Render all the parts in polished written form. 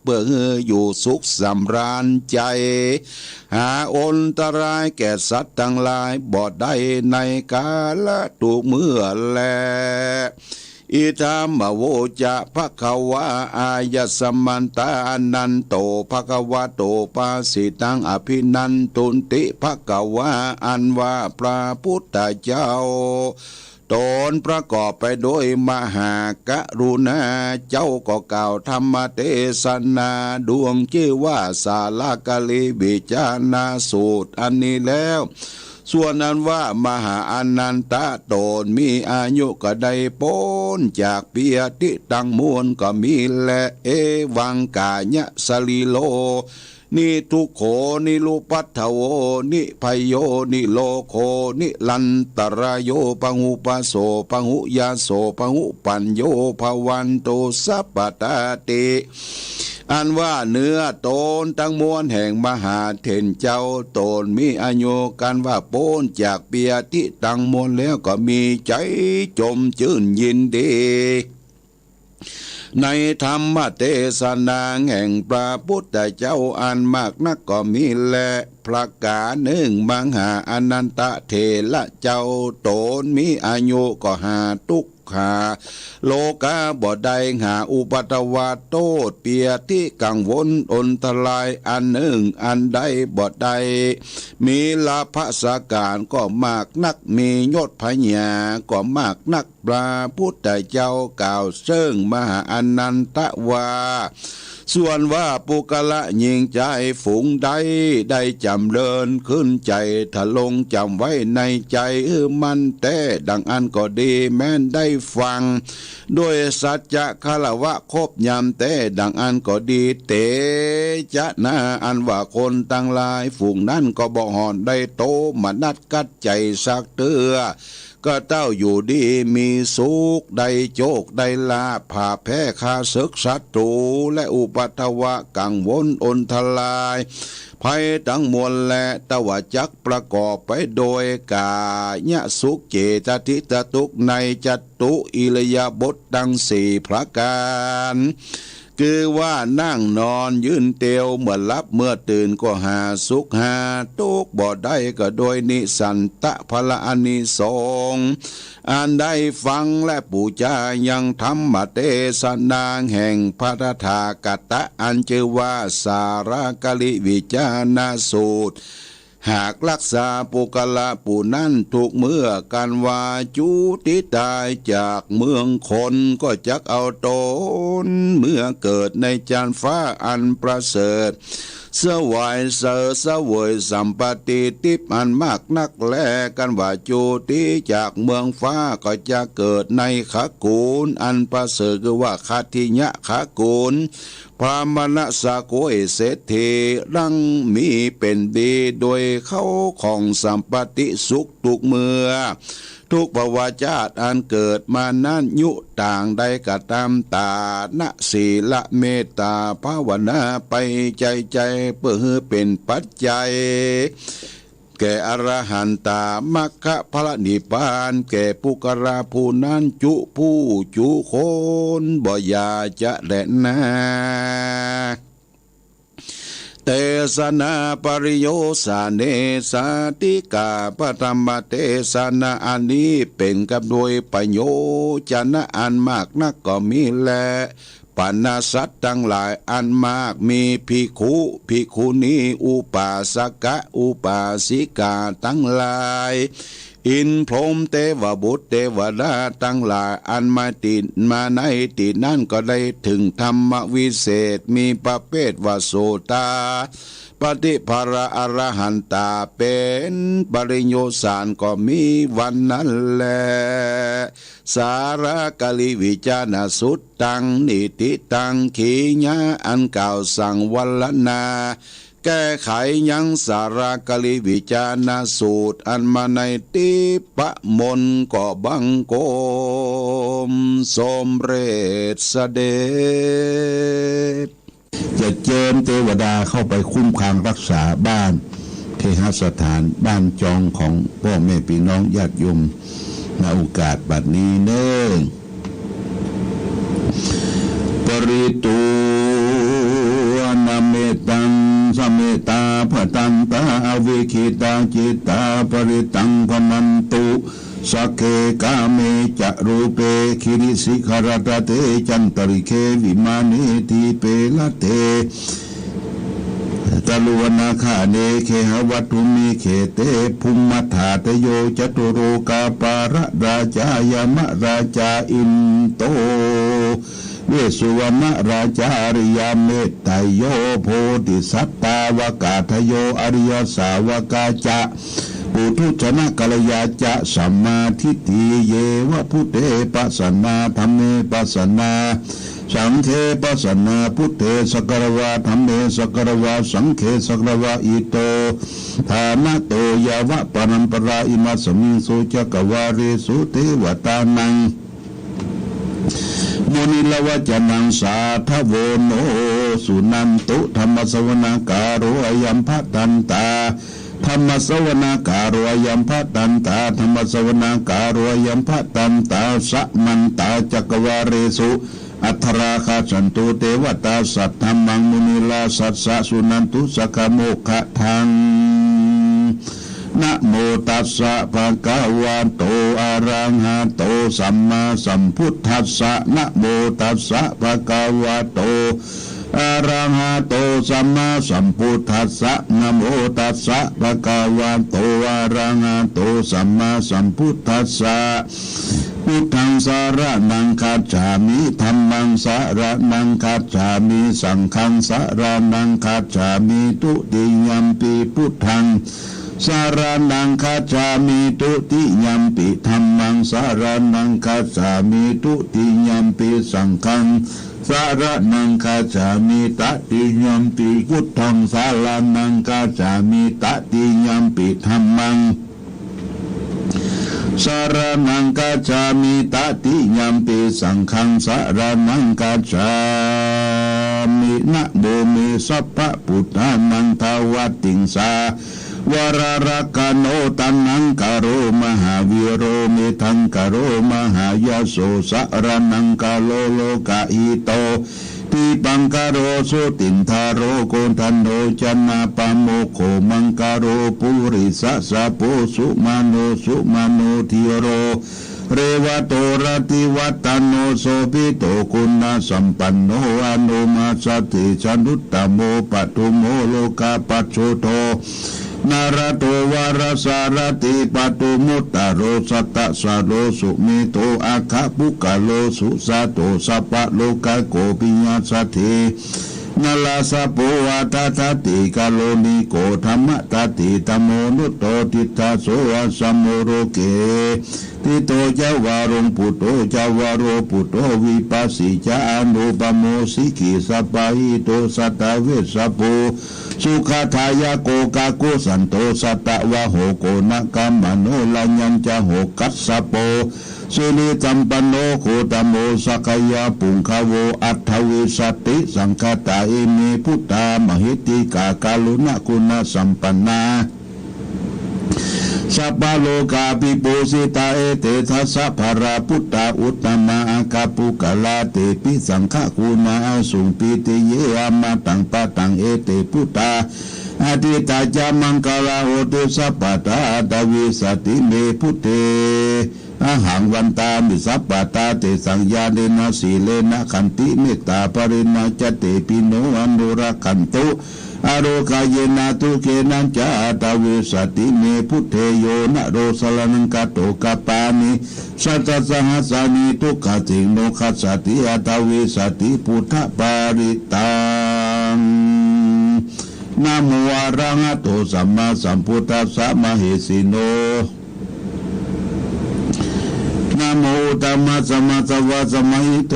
เพื่ออยู่สุขสำราญใจหาอนตรายแก่สัตว์ทั้งหลายบ่ได้ในกาลตุเมื่อแลอิธามโวจะภควาอายสมันตานันโตภควโตปาสิตังอภินันตุนติภควาอันว่าพระพุทธเจ้าตนประกอบไปด้วยมหากรุณาเจ้าก็กล่าวธรรมเทศนาดวงชื่อว่าสาลากาลีวิจานาสูตรอันนี้แล้วส่วนนั้นว่ามหาอนันตะตนมีอายุก็ได้พ้นจากเปียติตังมวลก็มีและเอวังกายะสลิโลนิทุกโขนิลุปัทโวนิพโยนิโลโคนิลันตรายโยปังอุปโสปังอุยาโสปังอุปัญโยภวันโตสัพพตาติอันว่าเนื้อตนทั้งมวลแห่งมหาเถรเจ้าตนมีอายุกันว่าโป้นจากเปียที่ตั้งมวลแล้วก็มีใจจมชื่นยินดีในธรรมเทศนาแห่งพระพุทธเจ้าอันมากนักก็มีและพระกาหนึ่งมหาอนันตเถระเจ้าตนมีอายุก็หาทุกขาโลกาบ่ได้หาอุปัตวาโตเปียที่กังวลอนตรายอันหนึ่งอันใดบ่ได้มีลาภสการก็มากนักมียศพญาก็มากนักพระพุทธเจ้ากล่าวเชิงมหาอนันตวาส่วนว่าปุกละยิงใจฝูงใดได้จำเริญขึ้นใจทะลงจำไว้ในใจมันแต่ดังอันก็ดีแม้นได้ฟังด้วยสัจจะคารวะครบยำแต่ดังอันก็ดีเตจะนาอันว่าคนตั้งหลายฝูงนั้นก็บ่หอนได้โตมานัดกัดใจสักเตือก็เต้าอยู่ดีมีสุขได้โจกได้ลาผ่าแพ้คาศึกศัตรูและอุปัตวะกังวลอนทลายภัยทั้งมวลและตวจักประกอบไปโดยกายะสุขเจตทิตตุกในจัตุอิริยาบถดังสี่ประการคือว่านั่งนอนยืนเตียวเมื่อลับเมื่อตื่นก็หาสุขหาทุกข์บ่ได้ก็โดยนิสันตะพละอานิสงส์อันได้ฟังและปูจายังธรรมเทศนาแห่งพระตถาคตอันชื่อว่าสารกลิวิจานาสูตรหากรักษาปุกละผู้นั้นถูกเมื่อกันว่าจุติตายจากเมืองคนก็จักเอาตนเมื่อเกิดในจานฟ้าอันประเสริฐเสวยเสวยสัมปติทิพย์อันมากนักแลกันว่าจุติจากเมืองฟ้าก็จะเกิดในขกูลอันประเสริฐคือว่าคัตถิยะขกูลพรามณสโกยเศรษฐีรังมีเป็นดีโดยเข้าของสัมปติสุขทุกเมื่อทุกภวาชาติอันเกิดมานั้นยุต่างใดก็ตามตานะศีละเมตตาภาวนาไปใจเพื่อเป็นปัจจัยแก่อรหันตามรรคพระนิพพานแก่ปุกราผู้นั้นจุผู้จุคนบ่อยาจะแดนาเทศนาปริโยสาเนสาติกาปธรรมเทศนาอันนี้เป็นกับโดยประโยชนะอันมากนักก็มีแลปนาสัตทั้งหลายอันมากมีภิกขุณีอุปาสกะอุปาสิกาทั้งหลายอินพรหมเทวบุตรเทวดาทั้งหลายอันมาติดมาในติดนั่นก็ได้ถึงธรรมวิเศษมีประเภทวโสตาปฏิภระอรหันตาเป็นปริญโยสารก็มีวันนั้นแลสารกลิวิจานาสุตตังนิติตังขีญะอันกล่าวสั่งวัลนาแก้ไขยังสารกลิวิจานาสูตรอันมาในติปะมนก็บังโกมสมเร็จเสด็จจะเจิญเทวดาเข้าไปคุ้มครองรักษาบ้านเคหสถานบ้านจองของพ่อแม่พี่น้องญาติโยมในโอกาสบัดนี้เนิ่งปริตู วิคิตังจิตตาปริตังพนันตุสักเคกาเมจะรูเปคิริสิขารตเตจันตริเควิมานิทีเปละเตตะลุวนาคาเนเคหวัตุมิเขเตภูมิมัฏฐาตโยจตุโรกาปาระราชายามะราชาอินโตเวสุวรรณราชาริยเมตไตโยโพธิสัตตาวกาทโยอริยสาวกาจะปุถุชนะกัลยาจะสัมมาทิฏฐิเยวะพุทเทปัสสนาธัมเมปัสสนาสังเฆปัสสนาพุทเทสกรวาธัมเมสกรวาสังเฆสกรวาอิโตธานะโตยาวะปรัมปราอิมัสมิงสุจักวาเรสุเทวตานังมุนิลวจนังสาทโวโนสุนันตุธรรมสวนาการโรยัมภตันตาธรรมสวนาการโรยัมภตันตาธรรมสวนาการโรยัมภตันตาสัมมันตาจักวาเรสุอัทราคาสันตุเทวตาสัทธัมมังมุนิลาสัสสะสุนันตุสกโมขะทังนะโมตัสสะภะคะวะโตอะระหะโตสัมมาสัมพุทธัสสะนะโมตัสสะภะคะวะโตอะระหะโตสัมมาสัมพุทธัสสะนะโมตัสสะภะคะวะโตอะระหะโตสัมมาสัมพุทธัสสะพุทธังสารนังคัจฉามิธัมมังสารนังคัจฉามิสังฆังสารนังคัจฉามิตุติยัมปิพุทธังสารนังคัจฉามิตุติยัมปิธัมมังสารนังคัจฉามิตุติยัมปิสังฆังสารนังคัจฉามิตติยัมปิพุทธังสารนังคัจฉามิตติยัมปิธัมมังสารนังกัจฉามิตติยัมปิสังฆังสารนังกัจฉามินะโมเมสัพพะพุทธานังทวัตติงสาวรารกโนตันนังกโรมหาวิโรเมทังกโรมหายาโสสารนังกโลโลกะอิโตทิปังกโรสุตินทาโรโกทันโนจันนาปโมโคมังกโรปุริสัสสะโพสุมาโนสุมาโนทิโรเรวโตรติวัตโนโสภิโตคุณสัมปันโนอนุมาสติชนุตตโมปัตุโมโลกาปัจโชโตนารโตวารสารติปัตุมุตตโรสัตตะสโลสุเมโตอาคาปุกะโลสุสัตโตสัพพะโลกาโกปิญญาสัทธินาลาสะโปวาทาทติกาโลนิโกธรรมตติธรรมโมนุตโตทิตาโสสัมโมโรเกทิโตเจาวารงปุตโตเจาวาโรปุตโตวิปัสสิจานุปโมสิกิสัพพะหิโตสัตตเวสสะโพสุขทายาโกกาโกสันโตสัตตะวะโหโกนะกัมมโนลัญญัญจะโหกัสสะโปสุนิจัมปันโนโคตโมสักยาปุงคโวอัตถวิสติสังคตาอิมิพุทธามหิติกากาลุณคุณสัมปันนาสัพพโลกาปิปุสิตาเอเตทัสสะภราพุทธาอุตตมะอาคาปุกลาเตปิสังฆคุณาสุงปิติเยอามาตังปะตังเอเตพุทธาอธิตาจามังคลาโหตุสัพพตาดาวิสติเมพุทเตอาหังวันตามิสัพพตาเตสังญาเนนะสีเลนะขันติเมตตาปริมาจเตปิโนอนุรักขันตุอโรคายเยนะทุเกนัญจาตาวิสติเมพุทเทโยนะโรสลนังกโตกปานิสัจสหัสสานิทุกขติโนคัสสติอัตวิสติพุทธปาริตังนะโมอะระหะโตสัมมาสัมพุทธัสสะมเหสิโนนะโมตัมมะสัมมาสัมพุทธัสสะมหิโต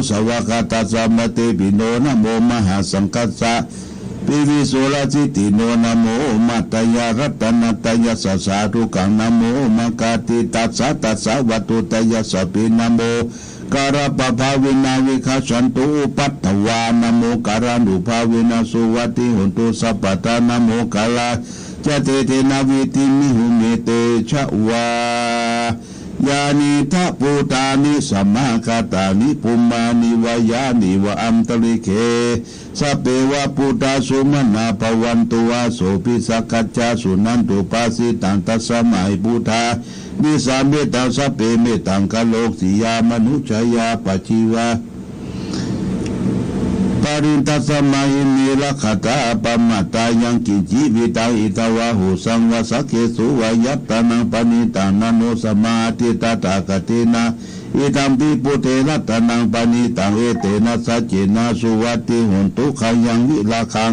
สวากาตัสสะมะเตปิโนนะโมมหาสังคัสสะปิวิโสลจิติโนนะโมมัตตยารัตนัตยาสสาธุกังนะโมมะกาติตัสสะตัสสะวัตุตยาสปินะโมการปภาวินาวิคัสสันตุปัตถวานะโมการานุภาวินาสุวัติหุนตุสัพพตานะโมกาลาจเตเทนาวิติมิหุเมเตชะวา ยานิทัปูตานิสัมมาคาตานิปุมมานิวายานิวะอัมตลิเคสัพเพวะปุตตาสุมนาภวันตุวาโสปิสักกัจจาสุนันตุปาสิตังตัสสมัยพุทธานิสาเมตังสัพเพเมตังกะโลกสิยามนุชยาปัจจิวาปรินทัสมัยนิรคตาปมัตตายังกิจิวิตาอิตวะหุสังวสักเกสุวายัตตานังปณิตานันโนสมาธิตตากตินาอิตัมปิปุเตระตานังปณิตังเอเตนะสัจเจนะสุวัติหุนตุขังยังวิลาคัง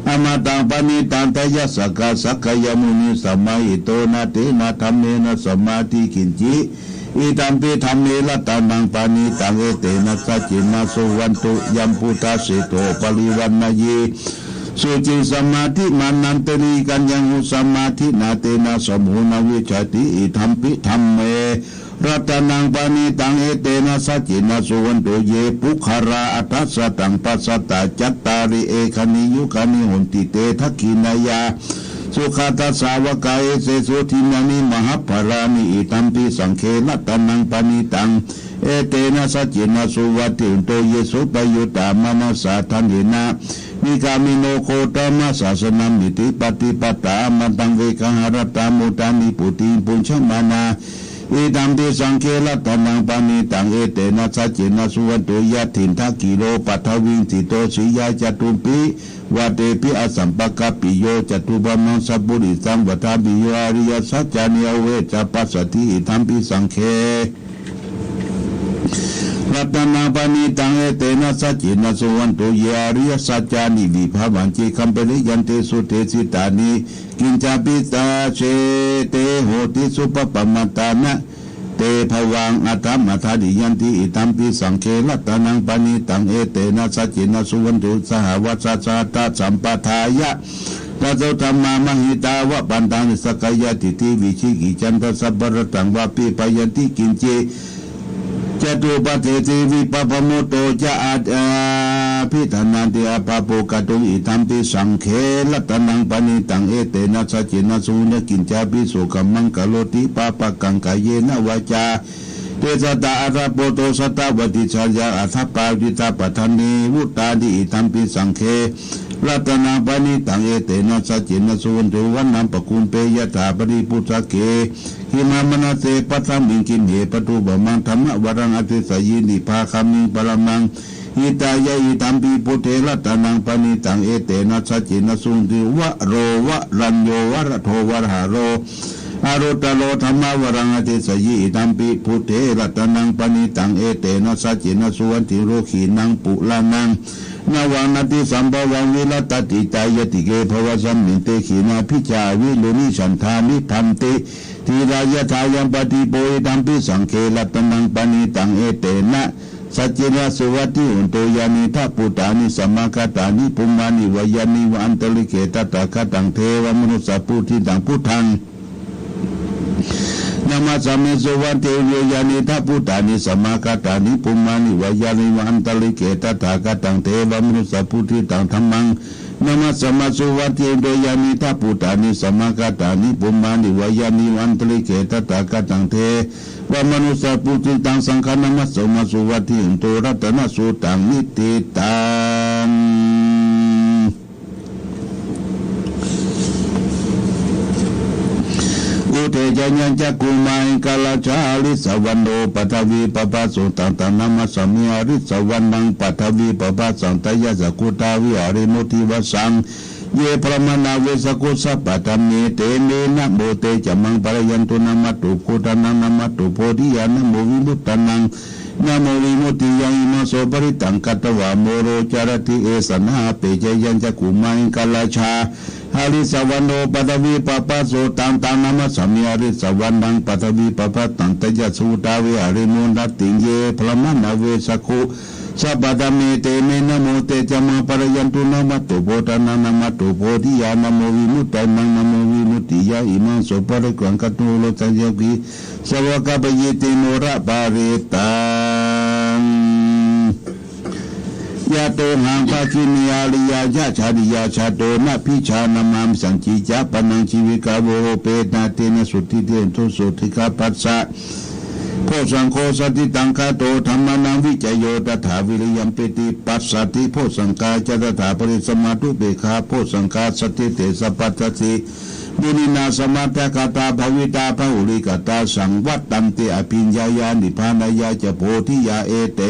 อมตังปณิตันตยสกาสักยมุนิสมัยโตนะเตนะธรรมเนนะสมาธิกินจิอิตัมปิธรรมเนละตานังปานิตังเอเตนะสัจจินาสุวันตุยัมพุทธาสิโตปริวันนายีสุจิสมาธิมานันตรีกันยังอุสมาธินาเตนะสมุนวิชติอิธรรมปิธรรมเมรัตนังปานิตังเอเตนะสัจจินาสุวันตุเยปุคาราอัตสตังปัสสตาจัตตาริเอคณิยุคณิหุนติเตทักขินายาสุขตัสสาวกายเสสุทินานิมหาภรานิอิตัมปิสังเคละตานังปานิตังเอเตนะสัจจินาสุวัติโตเยสุปยุตตามนัสสะทันเถนะนิกามิโนโคตมะศาสนามิติปฏิปตามันตังเวกังหรตามุตานิปุติปุญชมานาอิตัมปิสังเคละตานังปานิตังเอเตนะสัจจินาสุวัตุยะถินทักกิโลปัทวิงสิโตสิยาจตุปิวะเตปิอสัมปกปิโยจตุบมังสัพพุริสังวัฏบิโยอริยสัจจานิเวจะปัสสติอิตัมปิสังเครัตนาปานิตังเอเตนะสัจจินาสุวันตุเยอริยสัจจานิวิภาวันจิคัมเปริยันเตสุเตสิตานิกินจาปิตาเชเตโหติสุปปมัตตานะเตภวังอัตถมัทาดิยันติอิตัมปิสังเครัตนังปานิตังเอเตนะสัจจินาสุวันตุสหวัสสะตาสัมปทายะตัสธรรมามหิตาวะปันตังสกายติติวิชิกิจันทสัพพะตังวาปิปยันติกินเจจตุปเทติวิปปโมโตจะอาพิธานาติอาปาโปกตุอิตัมปิสังเครัตนังปานิตังเอเตนะสัจจินาสุนกินจาปิโสกัมมังกะโลติปาปะกังกายเยนะวาจาเตสตาอาราโปโตสตาวติชายาอัฏฐปาวิตาปทานีวุตตาดิอิตัมปิสังเครัตนังปานิตังเอเตนะสัจจินาสุนตุวันนัมปะกุมเปยตาปริปุตตะเกหิมามนาเสปัสมิงกินเหปตุบมังธรรมวรังอติสยินิภาคามิงปรมังหิตายะอิตัมปิปุเทรัตนังปานิตังเอเตนะสัจจินาสุนตุวะโรวะรัญโยวะระโทวะหาโรอารุตโลธรรมวรังอติสยิอิตัมปิปุเทรัตนังปานิตังเอเตนะสัจจินาสุวันติโรขีนังปุลานังนวังนติสัมภวังวิรัตติตายติเกภวสัมมิเตขีนาพิจาวิลุนิฉันทามิพันติทีรายทายัมปฏิโปยตัมปิสังเครัตนังปานิตังเอเตนะสัจจินาสุวัติอุนโตยานิทัพปุตานิสัมมาคตานิปุมมานิวายานิวอันตลิเกตตะคตังเทวมนุสสปุถิตังพุทธังนามาสัมเมสุวันเทเวยานิทัพพุตานิสัมมาคตานิปุมมานิวายานิวอันตลิเกตตะคตังเทวมนุสสปุถิตังธัมมังนามาสัมมาสุวัติเวยานิทัพพุตานิสัมมาคตานิปุมมานิวายานิวอันตลิเกตตะคตังเทวมนุสสปุถิตังสังฆนามาสัมมาสุวัติอินโตรัตนะสุตังนิติตังเตจัญญจักกุมาอิกาลาชาลิสวันโนปัทวีปปะสุตังตานามาสมิอาริสวันนังปัทวีปปะสังตยะสกุตาวิอาริมุติวสังเยพระมนาเวสกุสัพพะธรรมเนเตเนนะโมเตจมังปะยันตุนามัตตุโคตานังนามัตตุโพธิยานะโมวิมุตตานังนะโมวิมุตติยังอิมัสโสปริตังกัตวะโมโรจารติเอสนะเปเจยัญจักกุมาอิกาลาชาหาริสวันโนปัทวีปปะโสตังตังนามาสมิอาริสวันนังปัทวีปปะตังตยะสุตาวิอาริมุนัตติเยพระมนาเวสกุสัพพะธรรมเนเตเมนะโมเตจมังปะยันตุนามัตตุโพธานังนามัตตุโพธิยานะโมวิมุตตังนะโมวิมุตติยาอิมังโสปะริกังกัตโนโลจัยกิสวะกะปะเยติโนระปาริตังยะโตหังภาคินิยาลิยาชาชาดิยาชาโตนะพิชานามามสังจิจาปนังชีวิกาโวเปตนาเตนะสุทธิเตนทุสุทธิกาปัสสะ โพสังโฆสติตังคาโตธรรมานังวิจโยตถาวิริยมปิติปัสสติโพสังกาจตถาปริสมาทุเบคาโพสังกาสติเตสปัจจติบุญนาสมาตกตาภวิตาภุริกตาสังวัตตันติอภิญญายานิพานายาจะโพธิยาเอเต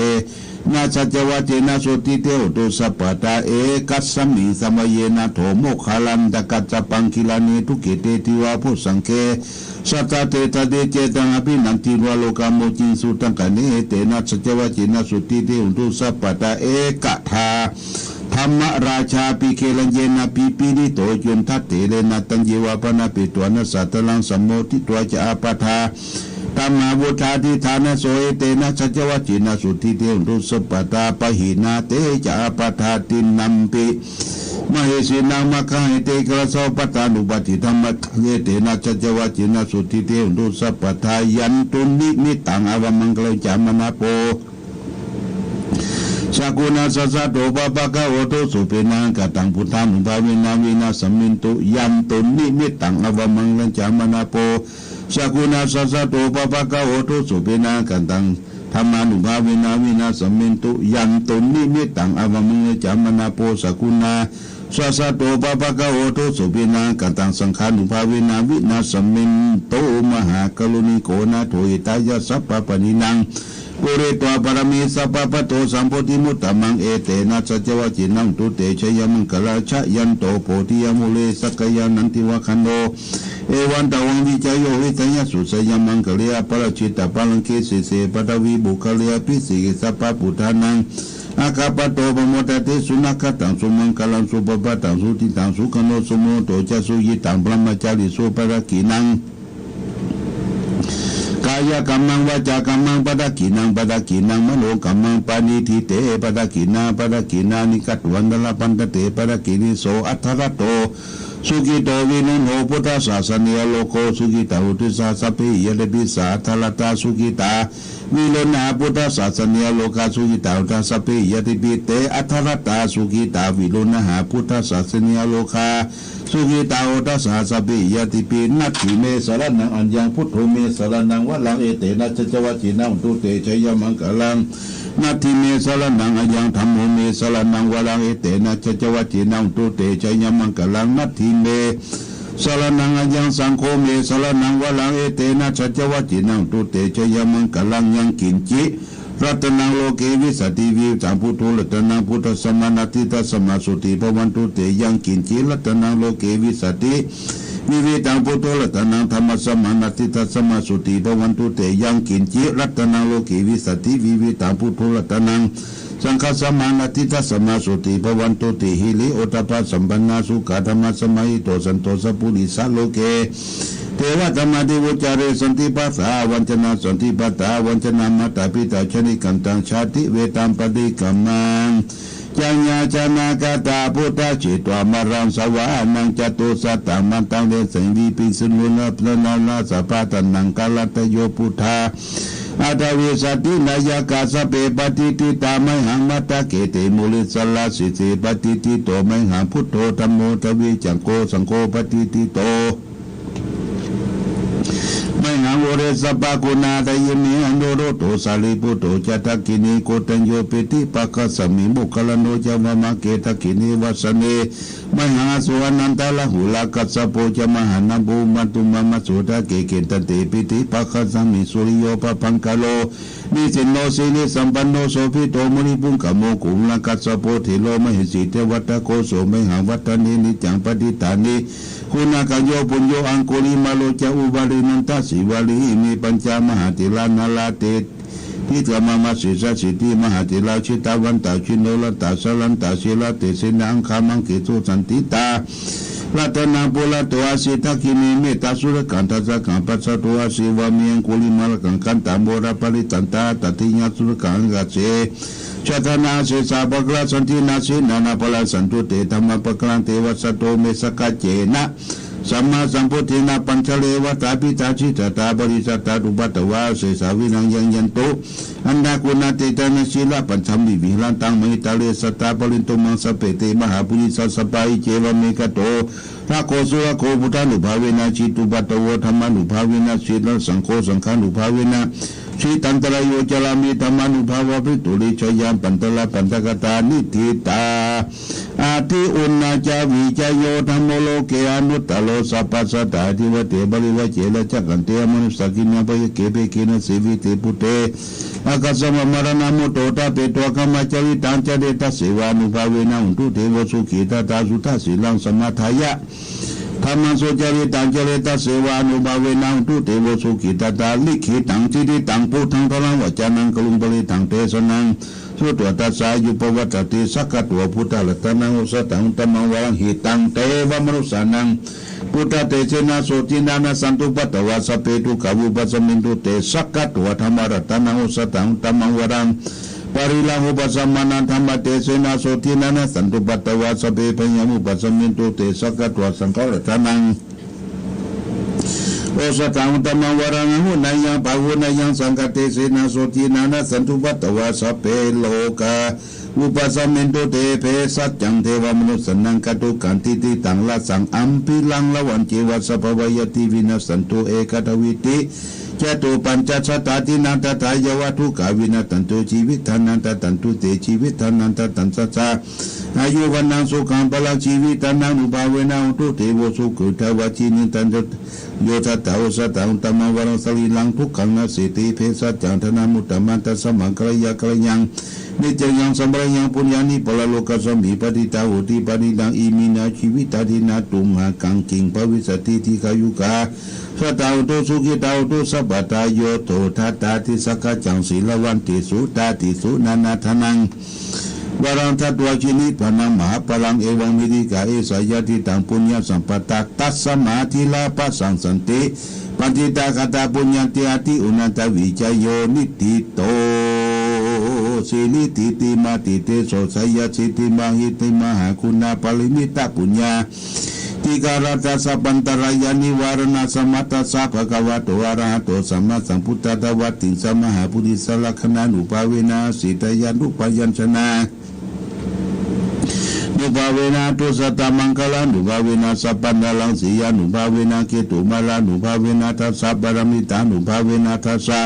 นาสัจวัจนะสุติเตโอตุสัพพตาเอกัสสมิสมัยนะโถโมคาลันตกัจจปังคิลานิทุกิเตติวาพุสังเคสัตตเตตเดเจตังอภินันติวาโลกามโมจินสุตังกเนเตนะสัจวัจนะสุติเตโอตุสัพพตาเอกทาธรรมราชาปิเคลัญเยนะปิปินิโตจุนทัตเตเลนะตัญเยวาปนาปิตวนะสัตตลังสัมโมทิตัวจะอาปทาธรรมาบุชาทิฐานะโสเอเตนะสัจวัจนะสุติเตโอตุสัพพตาปหินาเตจะอาปทาตินัมปิมเหสีนามะคะเหเตกระโสปตานุปฏิธรรมะเยเตนะสัจวัจนะสุติเตโอตุสัพพทายันตุนิมิตังอวมังกลจามนาโปสกุณาสัสสะโตปะปะกะโอโตสุเปนังกตังพุทธังภาวินาวินาสมินตุยันตุนิมิตังอวมังกลจามนาโปสกุณาสัสสะโตปะปะกะโอโตสุเปนังกตังธรรมานุภาวินาวินาสมินตุยันตุนิมิตังอวมังกลจามนาโปสกุณาสัสสะโตปะปะกะโอโตสุเปนังกตังสังฆานุภาวินาวินาสมินตุมหากรุณิโกนะโทหิตายะสัพพปนินังปุริตวปรมีสัพพะโตสัมโพธิมุตตมังเอเตนะสัจวจินังตุเตชยมังคลาชยันโตโพธิยมุเลสักยานันติวะคันโดเอวันตวังวิจโยวิทยาสุสยมังคลียปรชิตาปังคิสิเสปตวิบุคลียปิสิสัพพพุทธานังอาคาปโตปโมตติสุนัขตังสุมังคลังสุปปะตังสุติตังสุขโนสุโมโตจะสุยิตังพระมจาริสุปรกินังกายกรรมังวาจากรรมังปดกินังมโนกรรมังปานิทิเตปดกินานิกัตวันดลปันตเตปดกินิโสอัทธรโตสุกิโตวินุโนพุทธศาสนิยโลโกสุกิตาอุติสาสปิยเลปิสาทลตาสุกิตาวิโลนาพุทธศาสนิยโลกาสุกิตาอุตสปิยติปิเตอัทธรตาสุกิตาวิโลนาหาพุทธศาสนิยโลกาสุกิตาอุตสาสปิยติปินัตถิเมสรนังอัญญังพุทโธเมสรนังวะลังเอเตนะจัจวัจจินังตุเตชยมังคลังนัตถิเมสรนังอัญญังธัมโมเมสรนังวะลังเอเตนะจัจวัจจินังตุเตชยมังคลังนัตถิเมสรนังอัญญังสังโฆเมสรนังวะลังเอเตนะจัจวัจจินังตุเตชยมังคลังยังกินจิรัตนังโลเกวิสติวิสัมพุทโธรัตนังพุทธสมานาติตัสมาสุติภวันตุเตยังกินจิรัตนังโลเกวิสติวิวิตังพุทโธรัตนังธรรมสมานาติตัสมาสุติภวันตุเตยังกินจิรัตนังโลเกวิสติวิวิตังพุทโธรัตนังสังฆสมานาติตัสมาสุติภวันตุเตหิริโอตปะสัมปันนาสุขธรรมสมัยโตสันโตสัพพุริสาโลเกเทวธรรมดิวุจาริสันติปัสสาวัญชนะสันติปัตตาวัญชนะมัตตาปิตาชนิกันตังชาติเวตัมปฏิกัมมังจัญญาจนากตาพุทธจิตวามรังสวานังจตุสัตตังมันตังเดสังวิปิสุนุนพลนานาสปะตันนังกาลตโยพุทธาอาตาวิสตินายกาสเปปฏิติตาไมหังมัตตะเกเตมุลิสลาสิเสปฏิติโตไมหังพุทโธธัมโมทวีจังโกสังโฆปฏิติโตไม่หังโอเรสปะกุณาไดยมิอันโดโรโตสาลิปุโตจัตตกินีโกตัญโยปิติปะคะสมิมุคลโนจามะมะเกตกินีวัสเนไม่หังสุวรรณันตละหุลากัสสะโปจมหานัมภูมัตุมะมะสุตะเกเกตเตปิติปะคะสมิสุริโยปะพังกะโลนิสินโนสินิสัมปันโนโสภิโตมุนิปุงกะโมกุลกัสสะโพธิโลมหิสิเทวัตโกโสไม่หังวัตนินิจังปฏิตานิคุณากโยปุญโยอังคุลิมาโลจาอุบาลินันตสิวาลีมีปัญจมหาติลานาลาเตทิฏฐามาสิสิทธิมหาติลาชิตาวันตาชินโนลันตาสลันตาศิลาเตสินังคามังกิตุสันติตารัตนาปุระตัวสิทักขินีเมตตาสุรกันทัสกังปัสสะตัวสิวามียงคุลิมาลกังกันตามโบราปริตันตาตติญาสุรกังกัจเจชตนาเสสาปกลาสันตินาสินานาปลาสันตุเตธรรมปกลังเทวสัตโตเมสกัจเจนะสัมมาสัมพุทธินาปัญชเลวตาปิตาชิตตาบริสัตตาดุปัตตวาเสสาวินังยังยันโตอันดากุณาเตตานะศิลาปัญชมิวิลันตังมหิตาเลสตาปรินตุมังสเปเตมหาปุริสัสปายเจวเมกโตพระโคสุรโคพุทธานุภาเวนะจิตุปัตตวธรรมานุภาเวนะศีลสังโฆสังฆานุภาเวนะ ชีตันตรายโยจารามิธรรมานุภาวะพิตุริชยามปันตละปันตกตานิทิตาอาทิอุณนาจาวิจโยธรรมโลเกอนุตตโลสัพพสัตตาทิวเตบริวะเจละจักขันเตมนุสกินาปยเกเปกินะสิวิเตปุเตอากาสมมรณะมุตโตตาเปตัวกรรมจริตังจเดตสิวานุภาเวนะอุตุเทวสุขีตาตาสุทัสสิลังสมาทายะธรรมสุจริตังจริตเสวานุภาเวนะอุตุเทวสุขีตาตาลิขิตังจิติตังพุทธังพลังวจานังกลุงบริตังเทสนังสุตวตัสสายุปวัตติสักขตัวพุทธลัตนังอุสตังตัมมังวรังหิตังเทวมนุสานังพุทธเตเจนะโสตินานะสันตุปัตตวาสเปตุกาวุปัสมินตุเตสักขตัวธรรมรัตนังอุสตังตัมมังวรังปริลังอุปสัมมานันธรรมเตเสนาโสตินานะสันตุปัตตวาสเปพยามุปัสมินตุเตสักขตัวสังฆรัตนังโอสตังตัมมังวรังหุนายังปะหุนายังสังฆเตเสนาโสตินานะสันตุปัตตวาสเปโลกาอุปสัมมินตุเตเพสัจจังเทวมนุสนังกตุกันติติตังละสังอัมพิลังละวันเจวสัพพวยติวินัสสันตุเอกทวิติจตุปัญจชตาตินันตถายวัตุกาวินัตันตุชีวิตานันตตันตุเตชีวิตานันตตันสัจจาอายุวันนังสุขังพลังชีวิตานังอุบาเวนะอุตุเทวสุขุทวจีนิตันตุโยทัตตาอุสตังตัมมวรังสลีลังทุกขังนาสิติเพสัจจังธนามุตตมันตัสมังกรยากรยังนิจยังสัมปรยังปุญญานิปลโลกสมิปฏิตาหุติปฏิดังอิมินาชีวิตาดินาตุมหากังกิงภวิสติทิขายุกาสตาวตุสุขิตาวตุสัพพตาโยโตทัตตาทิสักจังศีลวันติสุตาติสุนานาธนังวรังทัตวชินิพนังมหาพลังเอวังมิริกาเอสายติตังปุญญาสัมปตาตัสสมาธิลาปัสสังสันติปันติตาคตาปุญญาติอาติอุนันตวิจโยนิติโตสิลิติติมาติเตโสสยสิติมาหิติมหาคุณาปริมิตาปุญญาติการัตสัพพันตรายานิวารณาสมัตตสัพพะกวะโตอะระหะโตสัมมาสัมพุทธัสสะวัตติสัมมาหาปุริสลักขณานุภาเวนะสิตยันตุปยัญชนะนุภาเวนะตุสัตตมังคลานุภาเวนะสัพพันธลังสียานุภาเวนะเกตุมาลานุภาเวนะทัสสะปรมิตานุภาเวนะทัสสะ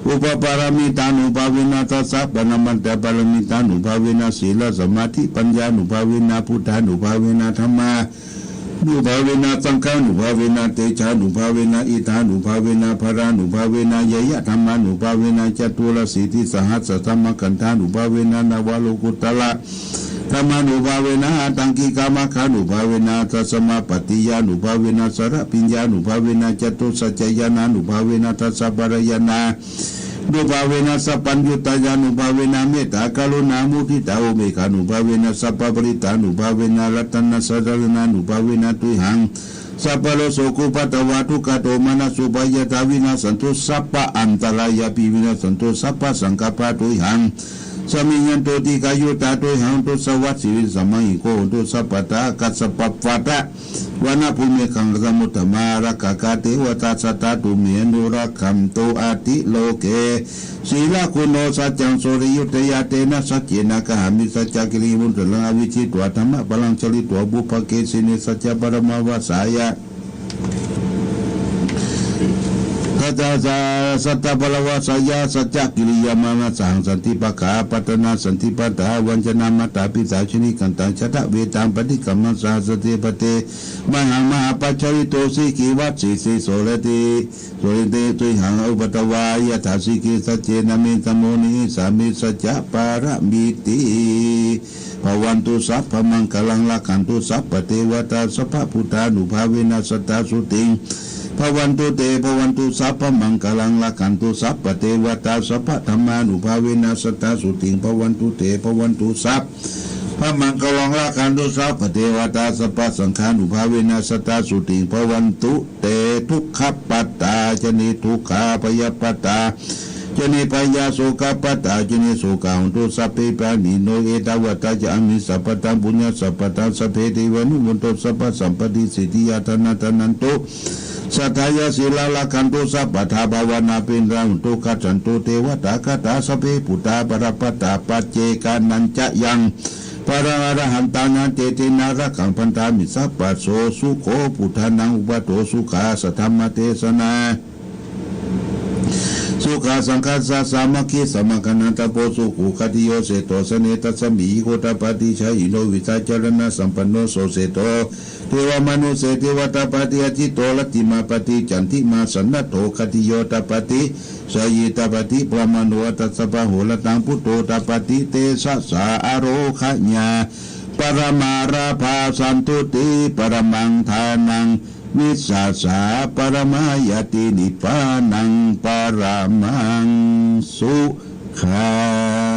อุปปารามิตานุภาเวนะทัสสะปนมันตปรมิตานุภาเวนะศีลสมาธิปัญญานุภาเวนะพุทธานุภาเวนะธรรมานุภาเวนะสังฆานุภาเวนะเตชะนุภาเวนะอิทานุภาเวนะภรานุภาเวนะยยะธรรมานุภาเวนะจตุรสิทธิสหัสสะธรรมกันธานุภาเวนะนวโลกุตละธรรมานุภาเวนะตังกิกามคานุภาเวนะทัสสมาปฏิยานุภาเวนะสระปิญญานุภาเวนะจตุสัจจยานานุภาเวนะทัสสะปรยานานุภาเวนะสัพพัญญุตายานุภาเวนะเมตตากรุณามุทิตาโอเมฆานุภาเวนะสัพพปริตานุภาเวนะรัตนะสัจจนานุภาเวนะตุหังสัพพโลโสกุปัตตวาทุกขโตมานะสุปายตาวินาสันตุสัพพะอันตรายาปิวินาสันตุสัพพะสังกัปปะตุหังสมิยันโตติกายุตาตุหังตุสวัสสิวิสมัยโกตุสัพพตากัสสะปัปปะตะวนาภูมิขังสมุตตมารักขะเทวตาสัตตาตุเมนุรักขัมโตอาติโลเกศีลคุณโนสัจจังโสริยุตยาเตนะสัจเจนะกหามิสัจจกิริมุตตะลังอวิชิตวธรรมะพลังชลิตวบุพเกสิเนสัจจปรมาวาสายะสัตตปรวสยาสัจจกิริยามาสังสันติปะขาปัตนาสันติปัตตาวัญชนามัตตาปิสาชนิกันตังชะตะเวตังปฏิกัมมัสสะสเตปเตมหามหาปัจจริโตสิกิวัตสิสิโสรติโสริเตตุหังอุปตวายะถาสิกิสัจเจนะเมตโมนิสามิสัจจะปาระมิติภวันตุสัพพมังคลังละขันตุสัพพเทวตาสัพพพุทธานุภาเวนะสัตตาสุติงภวันตุเตภวันตุสัพพมังคลังละขันตุสัพพเทวตาสัพพธรรมานุภาเวนะสัตตาสุติงภวันตุเตภวันตุสัพพมังคลังละขันตุสัพพเทวตาสัพพสังฆานุภาเวนะสัตตาสุติงภวันตุเตทุกขปัตตาจนิทุกขาปยปัตตาจนิปยาโสกปัตตาจนิโสกาหุตุสัพเพปานิโนเอตวัตตาจามิสัพพตังปุญญาสัพพตังสัพเพเทวานุมุนโตสัพพสัมปติสิทธิยาธนาธนันตุสัทธายาศิลาลคันตุสัพพทาภาวนาปินรังตุกัจจันตุเทวตาคตาสัพเพปุตตาปรปัตตาปัจเจกานันจะยังปะระระหันตานันเตตินาระขังพันธามิสัพพโสสุโขพุทธานังอุปโตสุขาสัทธรรมเทศนาส สุขาสังฆาสสามัคคีสมังคนันตโพสุขุคติโยเสโตสเนตัสสมิโคตปฏิชัยโนวิชาจรณะสัมปันโนโสเสโตเทวมนุเสเทวตาปฏิอจิโตลติมาปฏิจันทิมาสันนโตคติโยตปฏิสยิตปฏิปรมานุตัสสะปะโหละตังพุทโธตปฏิเตสะสาอโรคะญาปรมาราภาสันตุติปรมังทานังวิสาสาปรมายตินิพพานังปรมังสุขัง